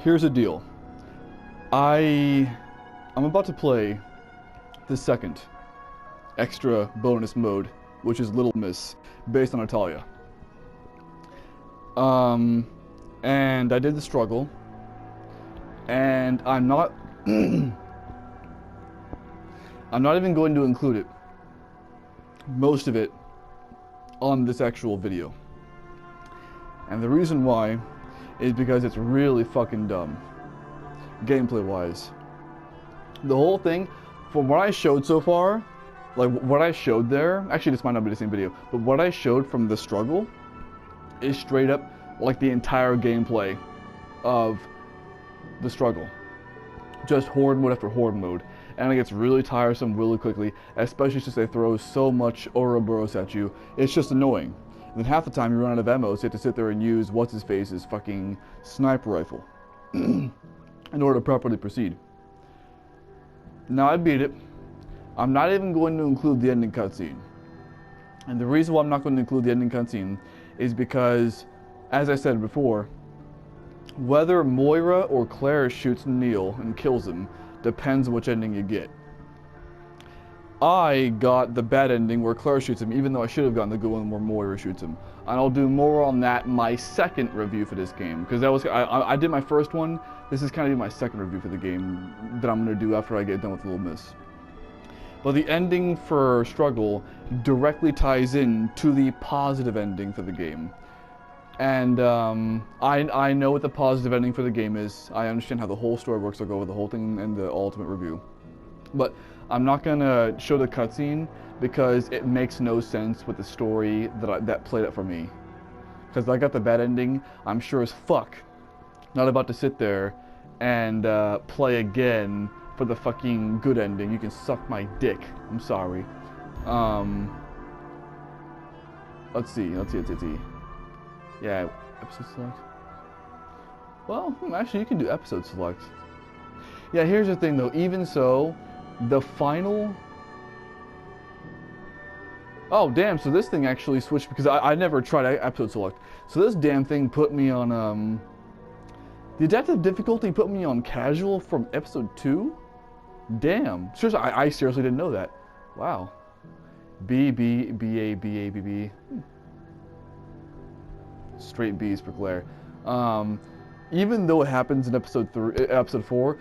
here's the deal. I'm about to play the second extra bonus mode, which is Little Miss, based on Natalia. And I did the struggle, and I'm not I'm not even going to include it, most of it, on this actual video. And the reason why is because it's really fucking dumb, gameplay wise. The whole thing, from what I showed so far, like what I showed there, actually this might not be the same video, but what I showed from the struggle is straight up like the entire gameplay of the struggle. Just horde mode after horde mode. And it gets really tiresome really quickly, especially since they throw so much Ouroboros at you. It's just annoying. And then half the time you run out of ammo, so you have to sit there and use what's-his-face's fucking sniper rifle in order to properly proceed. Now I beat it. I'm not even going to include the ending cutscene. And the reason why I'm not going to include the ending cutscene is because, as I said before, whether Moira or Claire shoots Neil and kills him depends on which ending you get. I got the bad ending where Claire shoots him, even though I should have gotten the good one where Moira shoots him. And I'll do more on that in my second review for this game, because that was I did my first one. This is kind of my second review for the game that I'm going to do after I get done with Little Miss. But the ending for Struggle directly ties in to the positive ending for the game. And I know what the positive ending for the game is. I understand how the whole story works. I'll go over the whole thing in the ultimate review. But I'm not gonna show the cutscene because it makes no sense with the story that played out for me. Because I got the bad ending, I'm sure as fuck not about to sit there and play again for the fucking good ending. You can suck my dick. I'm sorry. Let's see. Yeah, episode select. Well, actually, you can do episode select. Yeah, here's the thing though. Even so, the final. Oh, damn, so this thing actually switched because I never tried episode select. So this damn thing put me on, the adaptive difficulty put me on casual from episode 2? Damn. Seriously, I seriously didn't know that. Wow. B, B, B, A, B, A, B, B. Straight B's for Claire. Even though it happens in episode 4,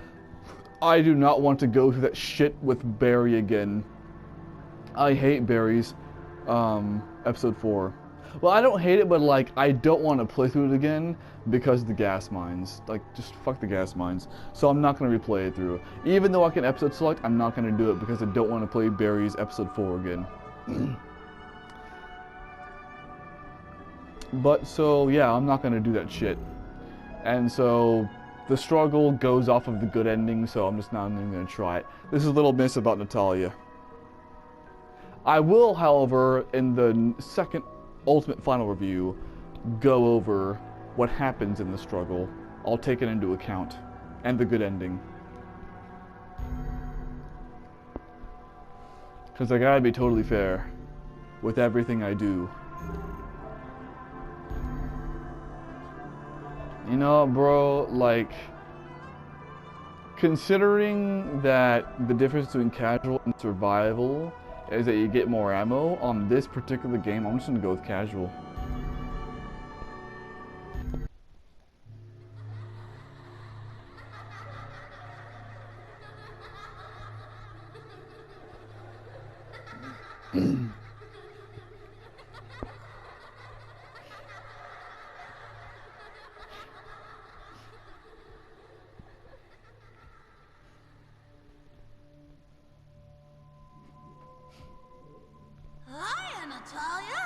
I do not want to go through that shit with Barry again. I hate Barry's episode 4. Well, I don't hate it, but like I don't want to play through it again because of the gas mines. Like, just fuck the gas mines. So I'm not gonna replay it through. Even though I can episode select, I'm not gonna do it because I don't want to play Barry's episode 4 again. But so yeah, I'm not gonna do that shit. And so the struggle goes off of the good ending, so I'm just not even gonna try it. This is a Little Miss about Natalia. I will, however, in the second ultimate final review, go over what happens in the struggle. I'll take it into account, and the good ending. Because I gotta be totally fair with everything I do. You know, bro, like, considering that the difference between casual and survival is that you get more ammo, on this particular game, I'm just gonna go with casual. Hiya, Natalia.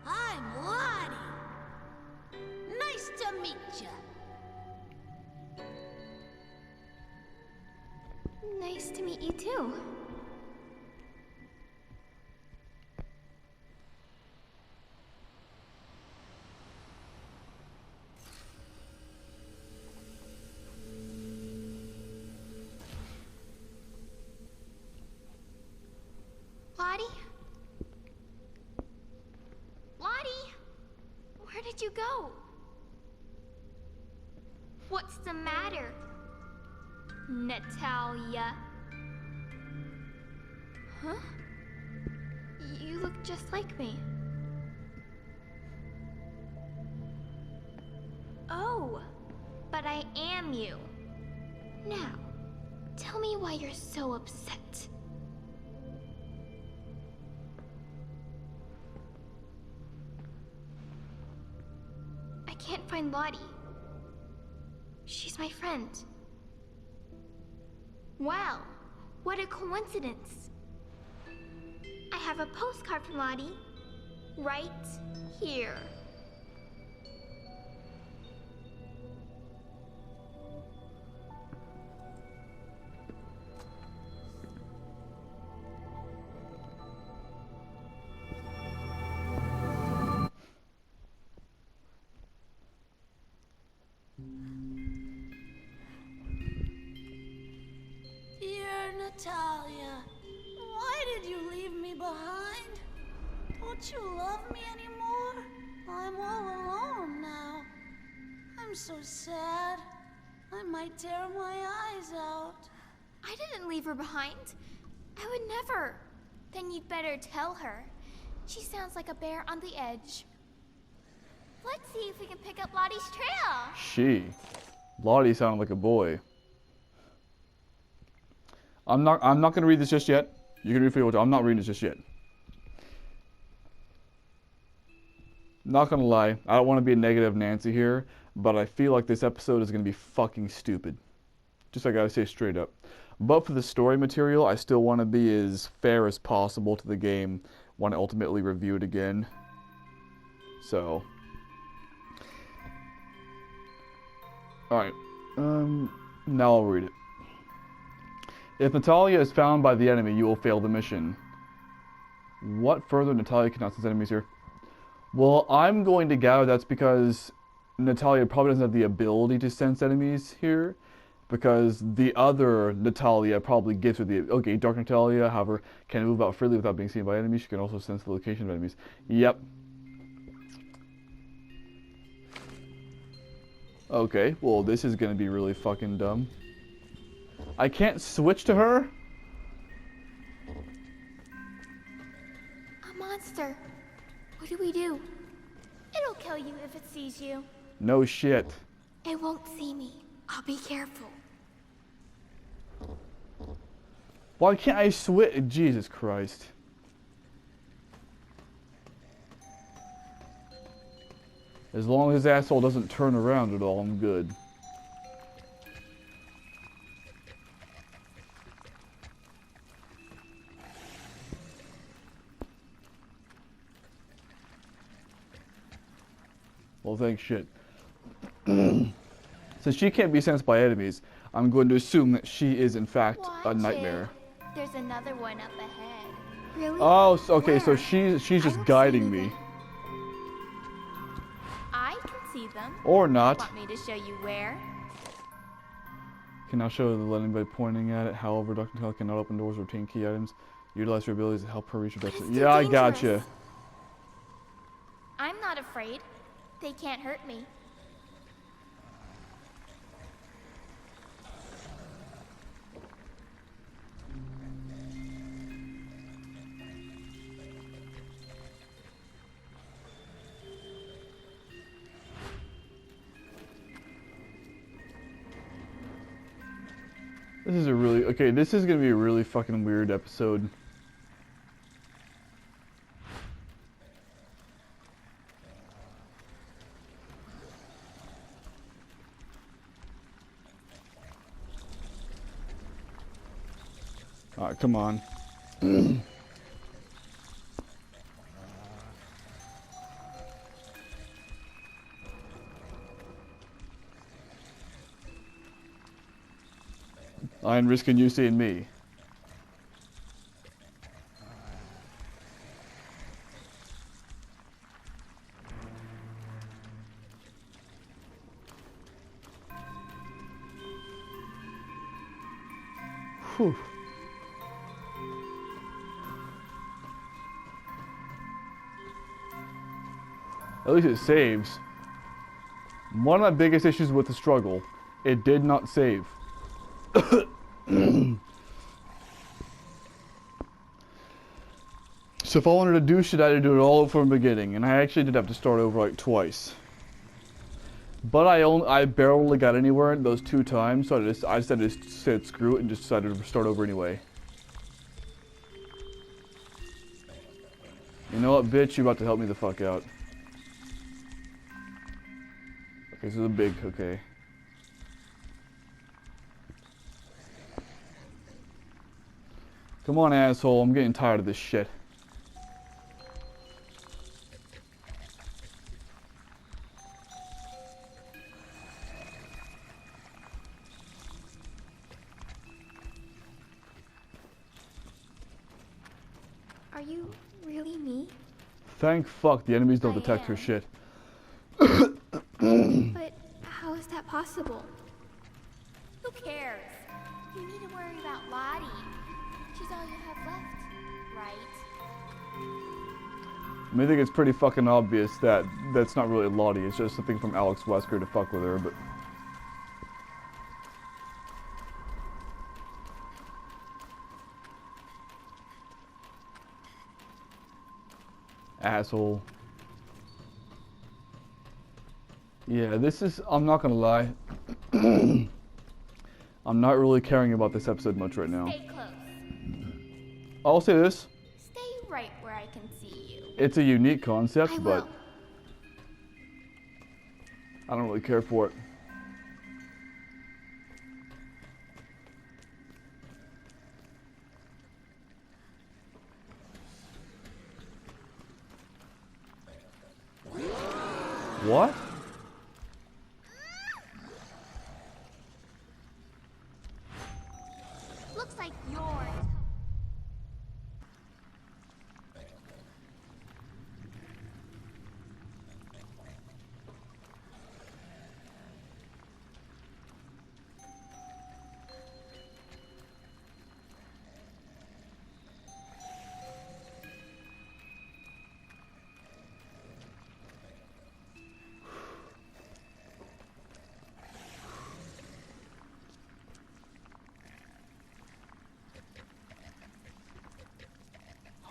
I'm Lottie. Nice to meet ya. Nice to meet you too. Lottie? Lottie? Where did you go? What's the matter? Natalia. Huh? You look just like me. Oh, but I am you. Now, tell me why you're so upset. I can't find Lottie. She's my friend. Wow, what a coincidence. I have a postcard from Lottie right here. Dear Natalia, why did you leave me behind? Don't you love me anymore? I'm all alone now. I'm so sad. I might tear my eyes out. I didn't leave her behind. I would never. Then you'd better tell her. She sounds like a bear on the edge. Let's see if we can pick up Lottie's trail. Lottie sounded like a boy. I'm not gonna read this just yet. You can read for your I'm not reading this just yet. Not gonna lie, I don't want to be a negative Nancy here, but I feel like this episode is gonna be fucking stupid. Just I gotta say straight up. But for the story material, I still want to be as fair as possible to the game when I ultimately review it again. So, alright, now I'll read it. If Natalia is found by the enemy, you will fail the mission. What further? Natalia cannot sense enemies here. Well, I'm going to gather that's because Natalia probably doesn't have the ability to sense enemies here, because the other Natalia probably gives her the... Okay, Dark Natalia, however, can move out freely without being seen by enemies. She can also sense the location of enemies. Yep. Okay, well, this is going to be really fucking dumb. I can't switch to her? A monster. What do we do? It'll kill you if it sees you. No shit. It won't see me. I'll be careful. Why can't I switch? Jesus Christ. As long as this asshole doesn't turn around at all, I'm good. Well, thanks shit. Since she can't be sensed by enemies, I'm going to assume that she is in fact a nightmare. There's another one up ahead. Really? Oh, okay, Where? so she's I just don't guiding see me. anything. I can see them. Or not. Want me to show you where? Can now show the letting by pointing at it. However, Dr. Natalia cannot open doors or obtain key items. Utilize your abilities to help her reach her But destination. it's Yeah, I too gotcha. dangerous. I'm not afraid. They can't hurt me. This is a really... Okay, this is gonna be a really fucking weird episode. Alright, come on. I ain't risking you seeing me. Whew. At least it saves. One of my biggest issues with the struggle It did not save. So if I wanted to do shit, I had to do it all over from the beginning, and I actually did have to start over like twice. But I barely got anywhere in those 2 times, so I decided to said screw it and just decided to start over anyway. You know what, bitch? You're about to help me the fuck out. Okay, this is a big, okay. Come on, asshole, I'm getting tired of this shit. Are you really me? Thank fuck the enemies don't I detect her am. shit. But how is that possible? Who cares? You need to worry about Lottie. She's all you have left, right? I mean, I think it's pretty fucking obvious that that's not really Lottie. It's just something from Alex Wesker to fuck with her, but... Asshole. Yeah, this is... I'm not gonna lie. I'm not really caring about this episode much right now. Stay close. I'll say this. Stay right where I can see you. It's a unique concept, I but will. I don't really care for it. What? Looks like you're...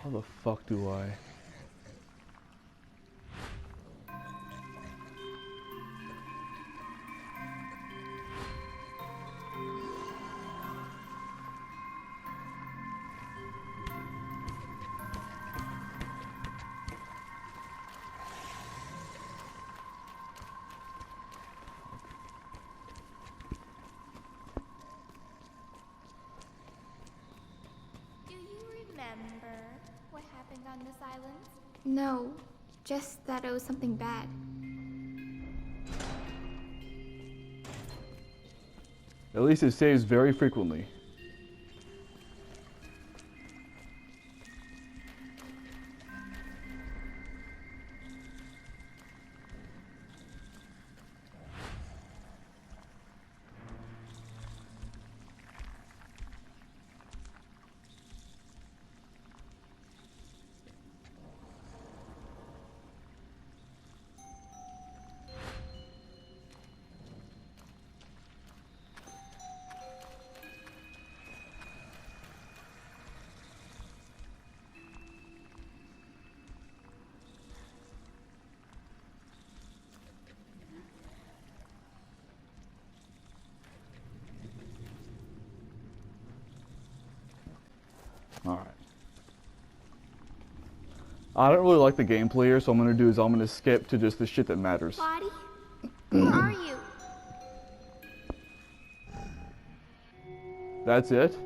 How the fuck do I? Do you remember what happened on this island? No, just that it was something bad. At least it saves very frequently. Alright. I don't really like the gameplay here, so I'm gonna do is I'm gonna skip to just the shit that matters. Lottie? Where are you? That's it?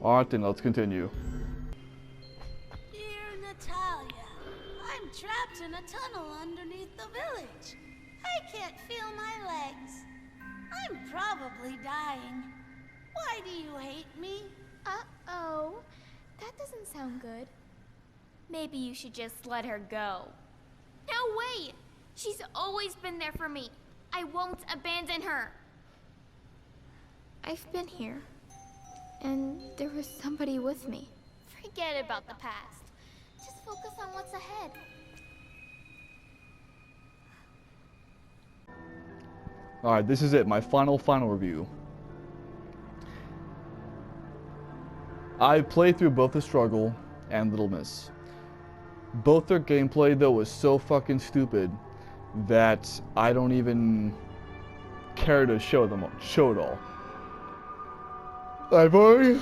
Alright then, let's continue. Dear Natalia, I'm trapped in a tunnel underneath the village. I can't feel my legs. I'm probably dying. Why do you hate me? Uh-oh. That doesn't sound good. Maybe you should just let her go. No way! She's always been there for me. I won't abandon her. I've been here, and there was somebody with me. Forget about the past. Just focus on what's ahead. Alright, this is it, my final review. I played through both The Struggle and Little Miss. Both their gameplay, though, was so fucking stupid that I don't even care to show it all. I've already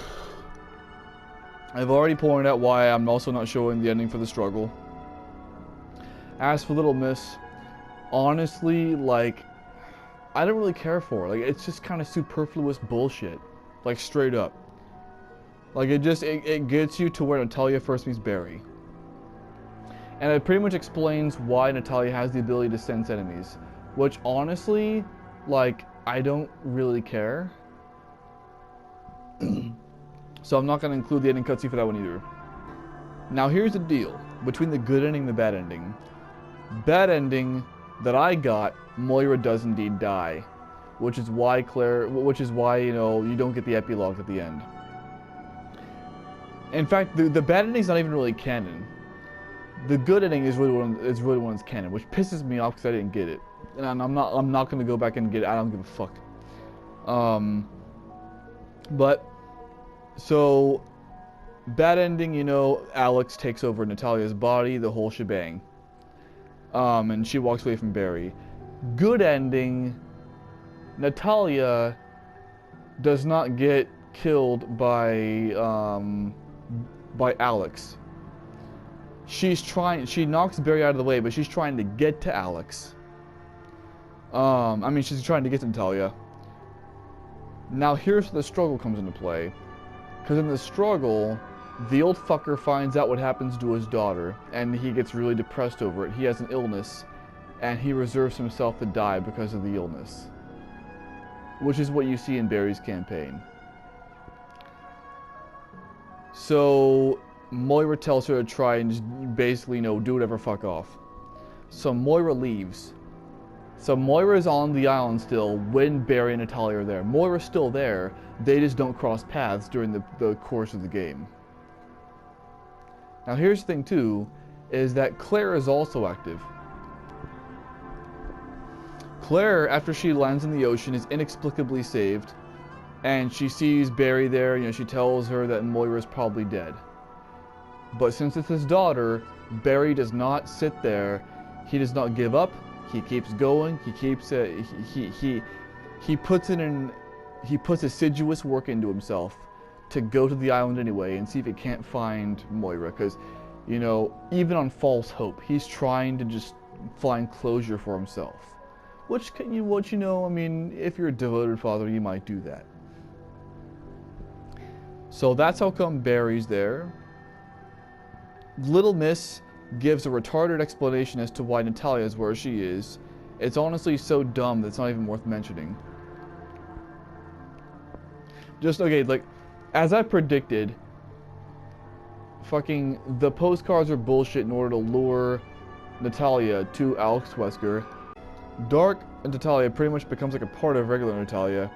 pointed out why I'm also not showing the ending for The Struggle. As for Little Miss, honestly, like, I don't really care for it. Like, it's just kind of superfluous bullshit. Like, straight up. Like, it gets you to where Natalia first meets Barry. And it pretty much explains why Natalia has the ability to sense enemies. Which, honestly, like, I don't really care. So I'm not going to include the ending cutscene for that one either. Now here's the deal. Between the good ending and the bad ending. Bad ending that I got, Moira does indeed die. Which is why, you know, you don't get the epilogue at the end. In fact, the bad ending's not even really canon. The good ending is really one that's canon, which pisses me off because I didn't get it. And I'm not going to go back and get it. I don't give a fuck. But, so, bad ending, you know, Alex takes over Natalia's body, the whole shebang. And she walks away from Barry. Good ending, Natalia does not get killed by Alex. She knocks Barry out of the way, but she's trying to get to Alex. I mean, she's trying to get to Natalia. Now here's where the struggle comes into play. Because in the struggle, the old fucker finds out what happens to his daughter, and he gets really depressed over it. He has an illness, and he reserves himself to die because of the illness. Which is what you see in Barry's campaign. So, Moira tells her to try and just basically, you know, do whatever, fuck off. So Moira leaves. So Moira's on the island still when Barry and Natalia are there. Moira's still there, they just don't cross paths during the course of the game. Now here's the thing too, is that Claire is also active. Claire, after she lands in the ocean, is inexplicably saved. And she sees Barry there, you know, she tells her that Moira's probably dead. But since it's his daughter, Barry does not sit there. He does not give up. He keeps going. He keeps he puts assiduous work into himself to go to the island anyway and see if he can't find Moira. Because, you know, even on false hope, he's trying to just find closure for himself. Which you know, I mean, if you're a devoted father, you might do that. So that's how come Barry's there. Little Miss gives a retarded explanation as to why Natalia is where she is. It's honestly so dumb that it's not even worth mentioning. Just, okay, like, as I predicted, fucking the postcards are bullshit in order to lure Natalia to Alex Wesker. Dark and Natalia pretty much becomes like a part of regular Natalia,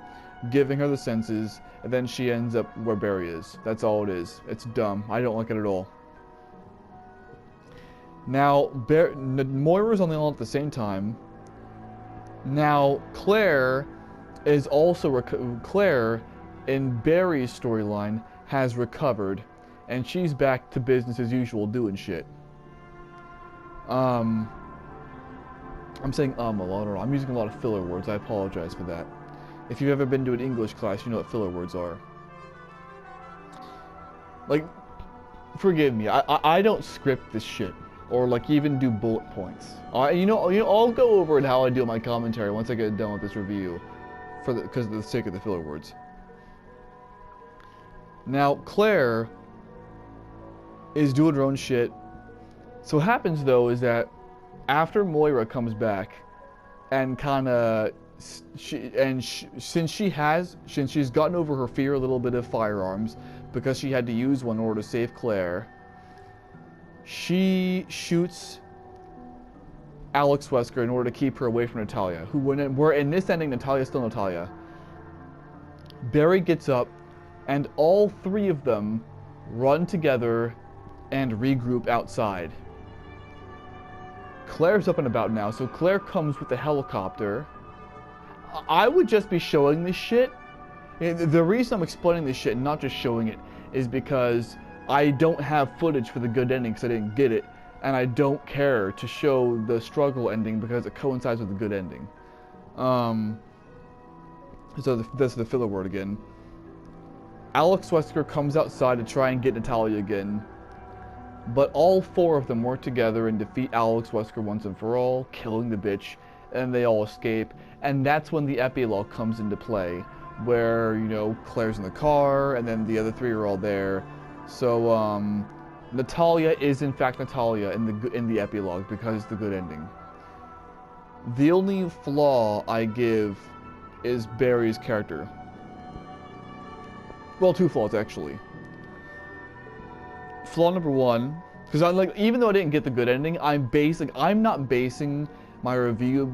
giving her the senses, and then she ends up where Barry is. That's all it is. It's dumb. I don't like it at all. Now, Moira's on the island at the same time. Now, Claire is also Claire in Barry's storyline has recovered, and she's back to business as usual, doing shit. I'm saying a lot. I'm using a lot of filler words. I apologize for that. If you've ever been to an English class, you know what filler words are. Like, forgive me. I don't script this shit. Or like even do bullet points. You know, I'll go over it how I do my commentary once I get done with this review, because of the sake of the filler words. Now Claire is doing her own shit. So what happens though is that after Moira comes back, and since she's gotten over her fear a little bit of firearms, because she had to use one in order to save Claire. She shoots Alex Wesker in order to keep her away from Natalia, who, we're in this ending, Natalia's still Natalia. Barry gets up, and all three of them run together and regroup outside. Claire's up and about now, so Claire comes with the helicopter. I would just be showing this shit. The reason I'm explaining this shit and not just showing it is because I don't have footage for the good ending because I didn't get it, and I don't care to show the struggle ending because it coincides with the good ending. So that's the filler word again. Alex Wesker comes outside to try and get Natalia again, but all four of them work together and defeat Alex Wesker once and for all, killing the bitch, and they all escape. And that's when the epilogue comes into play, where, you know, Claire's in the car, and then the other three are all there. So, Natalia is in fact Natalia in the epilogue because it's the good ending. The only flaw I give is Barry's character. Well, two flaws actually. Flaw number one, because I'm like, even though I didn't get the good ending, I'm not basing my review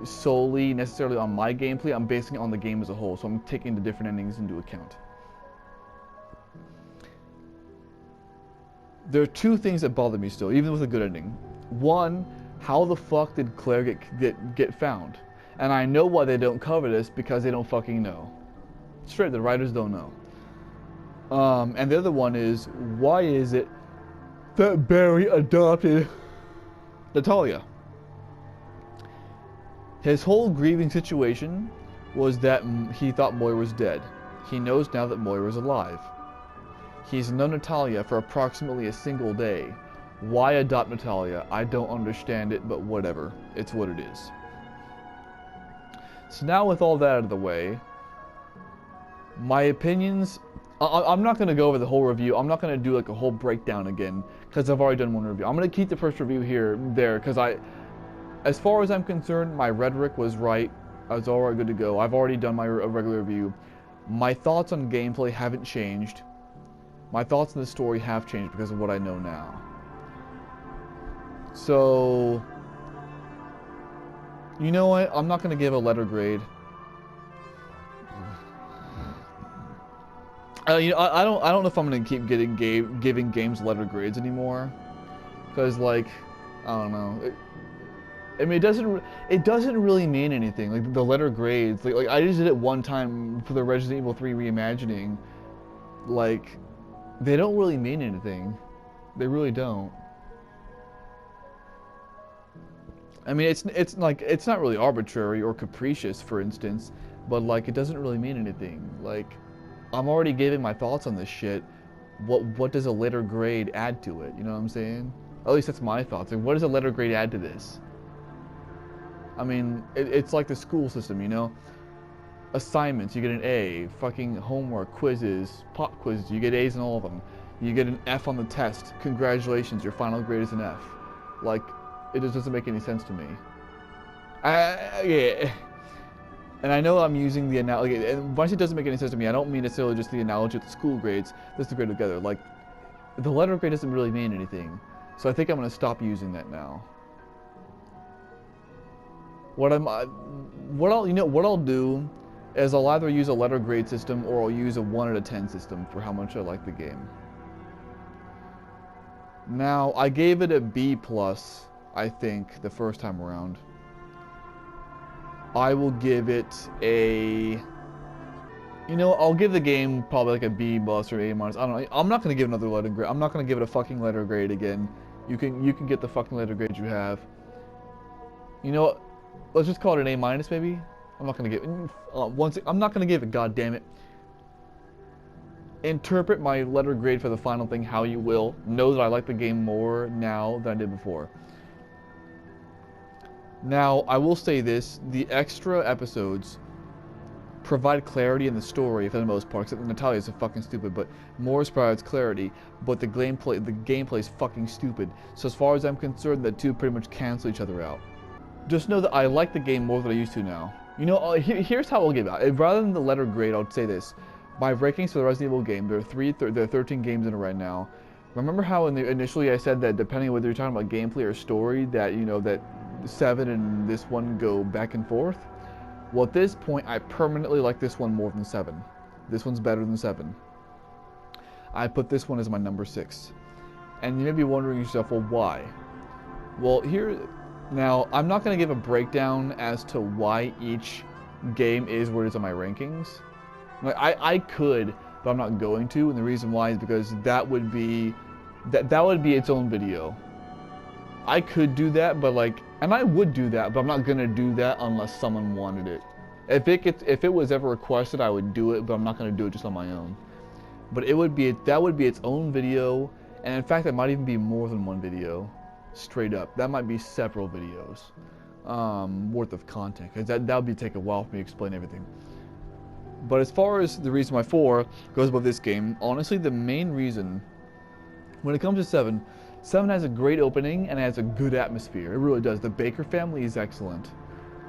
solely necessarily on my gameplay. I'm basing it on the game as a whole, so I'm taking the different endings into account. There are two things that bother me still, even with a good ending. One, how the fuck did Claire get found? And I know why they don't cover this, because they don't fucking know. Straight, the writers don't know. And the other one is, why is it that Barry adopted Natalia? His whole grieving situation was that he thought Moira was dead. He knows now that Moira is alive. He's known Natalia for approximately a single day. Why adopt Natalia? I don't understand it, but whatever. It's what it is. So now with all that out of the way, my opinions, I'm not going to go over the whole review. I'm not going to do like a whole breakdown again, because I've already done one review. I'm going to keep the first review there, because as far as I'm concerned, my rhetoric was right. I was alright, good to go. I've already done my regular review. My thoughts on gameplay haven't changed. My thoughts on the story have changed because of what I know now. So, you know what? I'm not going to give a letter grade. You know, I don't know if I'm going to keep giving games letter grades anymore, because like, I don't know. I mean, it doesn't really mean anything. Like the letter grades, like I just did it one time for the Resident Evil 3 reimagining. Like, they don't really mean anything. They really don't. I mean, it's like, it's not really arbitrary or capricious, for instance, but like it doesn't really mean anything. Like, I'm already giving my thoughts on this shit. What does a letter grade add to it? You know what I'm saying? At least that's my thoughts. Like, what does a letter grade add to this? I mean, it's like the school system, you know? Assignments, you get an A. Fucking homework, quizzes, pop quizzes, you get A's in all of them. You get an F on the test. Congratulations, your final grade is an F. Like, it just doesn't make any sense to me. Yeah. And I know I'm using the analogy, and once it doesn't make any sense to me, I don't mean necessarily just the analogy of the school grades, just the grade together. Like, the letter grade doesn't really mean anything. So I think I'm going to stop using that now. What I'll do is I'll either use a letter grade system or I'll use a 1 out of 10 system for how much I like the game. Now, I gave it a B+, I think, the first time around. I will give it a... You know, I'll give the game probably like a B+ or A-. I don't know. I'm not going to give another letter grade. I'm not going to give it a fucking letter grade again. You can get the fucking letter grade you have. You know what? Let's just call it an A-, maybe? I'm not going to give it... I'm not going to give it, goddammit. Interpret my letter grade for the final thing how you will. Know that I like the game more now than I did before. Now, I will say this, the extra episodes provide clarity in the story for the most part, except Natalia is fucking stupid, but Morris provides clarity, but the gameplay is fucking stupid. So as far as I'm concerned, the two pretty much cancel each other out. Just know that I like the game more than I used to now. You know, here's how I'll give it. Rather than the letter grade, I'll say this. My rankings for the Resident Evil game, there are 13 games in it right now. Remember how initially I said that depending on whether you're talking about gameplay or story, that, you know, that 7 and this one go back and forth? Well, at this point, I permanently like this one more than 7. This one's better than 7. I put this one as my number 6. And you may be wondering yourself, well, why? Well, now, I'm not going to give a breakdown as to why each game is where it is on my rankings. Like I could, but I'm not going to, and the reason why is because that would be its own video. I could do that, but like, and I would do that, but I'm not gonna do that unless someone wanted it. If it was ever requested, I would do it, but I'm not gonna do it just on my own. But that would be its own video, and in fact, it might even be more than one video, straight up. That might be several videos worth of content, because that would take a while for me to explain everything. But as far as the reason why 4 goes above this game, honestly, the main reason, when it comes to 7 has a great opening and has a good atmosphere. It really does. The Baker family is excellent.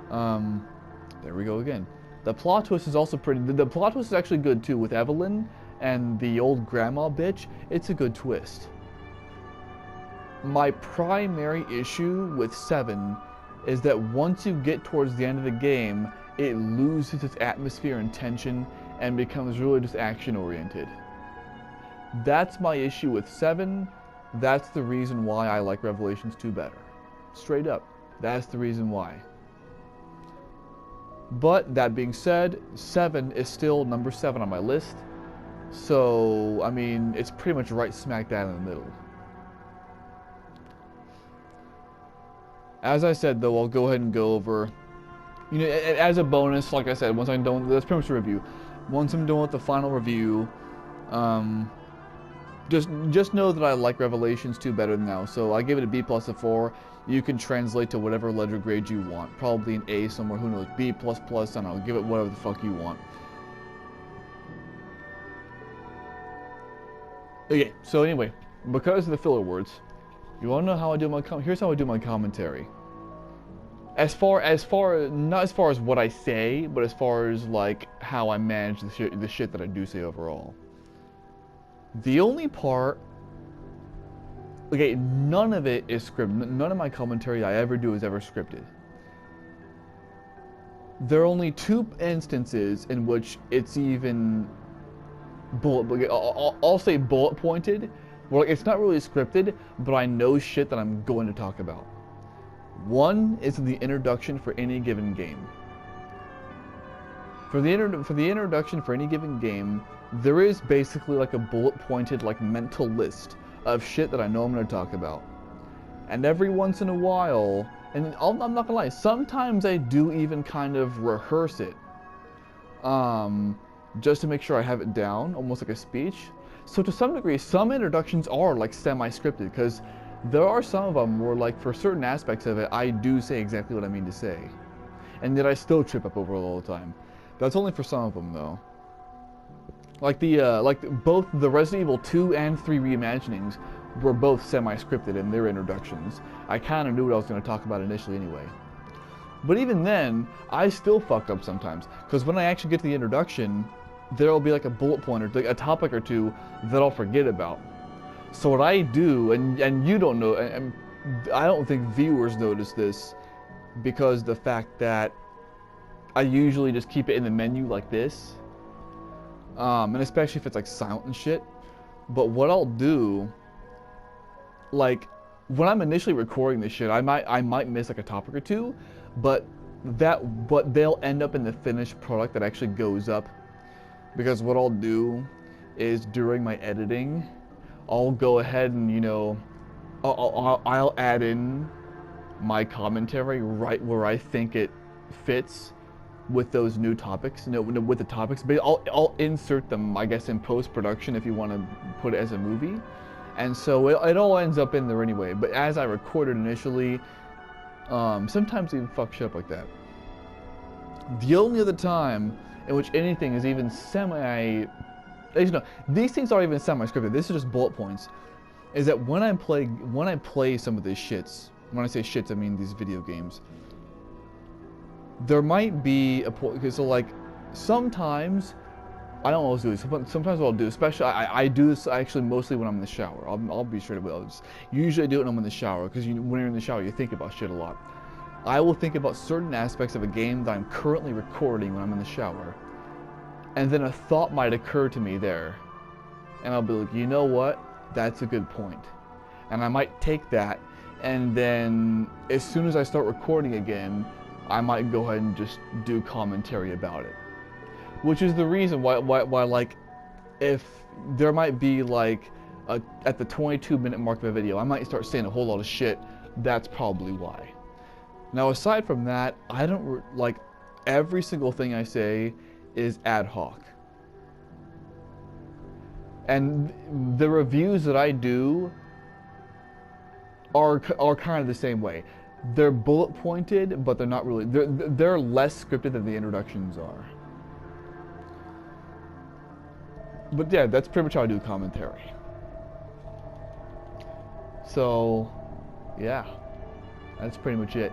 There we go again. The plot twist is also pretty. The plot twist is actually good too, with Evelyn and the old grandma bitch. It's a good twist. My primary issue with 7 is that once you get towards the end of the game, it loses its atmosphere and tension and becomes really just action oriented. That's my issue with 7. That's the reason why I like Revelations 2 better. Straight up. That's the reason why. But that being said, 7 is still number 7 on my list. So, I mean, it's pretty much right smack dab in the middle. As I said though, I'll go ahead and go over, you know, as a bonus, like I said, once I'm done, that's pretty much the review. Once I'm done with the final review, just know that I like Revelations 2 better than now. So I give it a B plus a 4. You can translate to whatever letter grade you want. Probably an A somewhere, who knows, B plus plus, I don't know, give it whatever the fuck you want. Okay, so anyway, because of the filler words, you want to know how I do my here's how I do my commentary. Not as far as what I say, but as far as like how I manage the shit that I do say overall. The only part, okay, none of it is scripted. None of my commentary I ever do is ever scripted. There are only 2 instances in which it's even I'll say bullet pointed, where it's not really scripted, but I know shit that I'm going to talk about. One is the introduction for any given game. For the introduction for any given game, there is basically like a bullet pointed like mental list of shit that I know I'm going to talk about. And every once in a while, and I'm not gonna lie, sometimes I do even kind of rehearse it, just to make sure I have it down, almost like a speech. So to some degree, some introductions are like semi-scripted, because there are some of them where, like, for certain aspects of it, I do say exactly what I mean to say, and yet I still trip up over it all the time. That's only for some of them, though. Like both the Resident Evil 2 and 3 reimaginings were both semi-scripted in their introductions. I kind of knew what I was going to talk about initially anyway. But even then, I still fuck up sometimes, because when I actually get to the introduction, there'll be like a bullet point or like a topic or two that I'll forget about. So what I do, and you don't know, and I don't think viewers notice this, because the fact that I usually just keep it in the menu like this, and especially if it's like silent and shit. But what I'll do, like when I'm initially recording this shit, I might miss like a topic or two, but they'll end up in the finished product that actually goes up. Because what I'll do is during my editing, I'll go ahead and, you know, I'll add in my commentary right where I think it fits with those new topics, you know, with the topics. But I'll insert them, I guess, in post-production if you want to put it as a movie. And so it all ends up in there anyway. But as I recorded initially, sometimes even fuck shit up like that. The only other time in which anything is even these things aren't even semi-scripted, this is just bullet points, is that when I play some of these shits, when I say shits I mean these video games, there might be a point, because so like sometimes, I don't always do this, but sometimes what I'll do, especially, I do this actually mostly when I'm in the shower. I'll be straight away, usually I do it when I'm in the shower, because when you're in the shower you think about shit a lot. I will think about certain aspects of a game that I'm currently recording when I'm in the shower, and then a thought might occur to me there, and I'll be like, you know what, that's a good point. And I might take that, and then as soon as I start recording again, I might go ahead and just do commentary about it. Which is the reason why like, if there might be like, at the 22-minute mark of a video, I might start saying a whole lot of shit. That's probably why. Now, aside from that, I don't, like, every single thing I say is ad hoc. And the reviews that I do are kind of the same way. They're bullet pointed, but they're not really, they're less scripted than the introductions are. But yeah, that's pretty much how I do commentary. So, yeah, that's pretty much it.